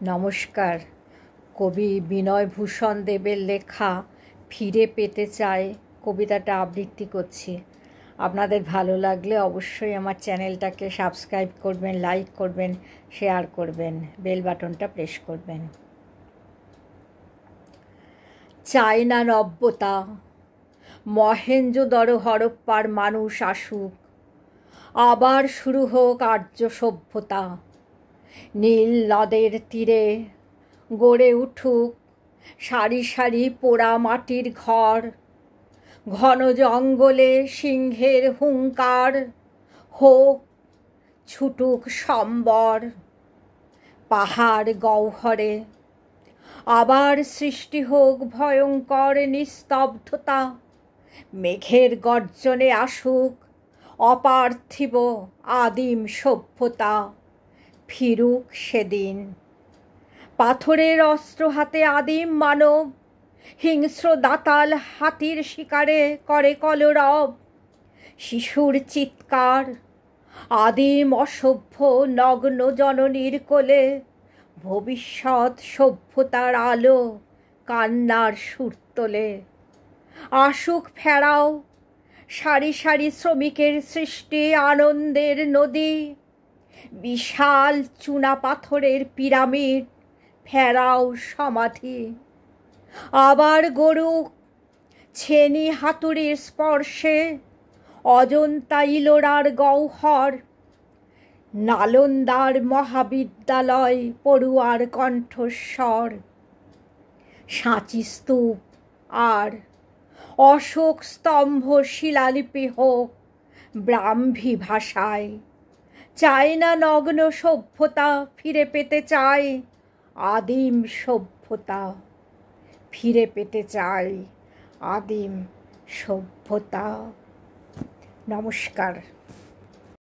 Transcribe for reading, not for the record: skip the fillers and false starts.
নমস্কার। কবি বিনয়ভূষণ দেবের লেখা ফিরে পেতে চাই কবিতাটা আবৃত্তি করছি। আপনাদের ভালো লাগলে অবশ্যই আমার চ্যানেলটাকে সাবস্ক্রাইব করবেন, লাইক করবেন, শেয়ার করবেন, বেল বাটনটা প্রেস করবেন। চাই না নব্যতা, মহেঞ্জোদড়ো হরপ্পার মানুষ আসুক, আবার শুরু হোক আর্য সভ্যতা। নীল নদের তীরে গড়ে উঠুক সারি সারি পোড়া মাটির ঘর, ঘন জঙ্গলে সিংহের হুঙ্কার হোক ছুটুক সম্বর। পাহাড় গহ্বরে আবার সৃষ্টি হোক ভয়ঙ্কর নিস্তব্ধতা, মেঘের গর্জনে আসুক অপার্থিব আদিম সভ্যতা। ফিরুক সেদিন পাথরের অস্ত্র হাতে আদিম মানব, হিংস্র দাতাল হাতির শিকারে করে কলরব। শিশুর চিৎকার আদিম অসভ্য নগ্ন জননীর কোলে, ভবিষ্যৎ সভ্যতার আলো কান্নার সুর তোলে। আসুক ফেরাও সারি সারি শ্রমিকের সৃষ্টি আনন্দের নদী, বিশাল চুনা পাথরের পিরামিড ফেরাও সমাধি। আবার গড়ুক ছেনি হাতুড়ির স্পর্শে অজন্তা ইলোরার গহ্বর, নালন্দার মহাবিদ্যালয় পড়ুয়ার কণ্ঠস্বর। সাঁচি স্তূপ আর অশোক স্তম্ভ শিলালিপি হোক ব্রাহ্মী ভাষায়। চাই না নগ্ন সভ্যতা, ফিরে পেতে চাই আদিম সভ্যতা। ফিরে পেতে চাই আদিম সভ্যতা। নমস্কার।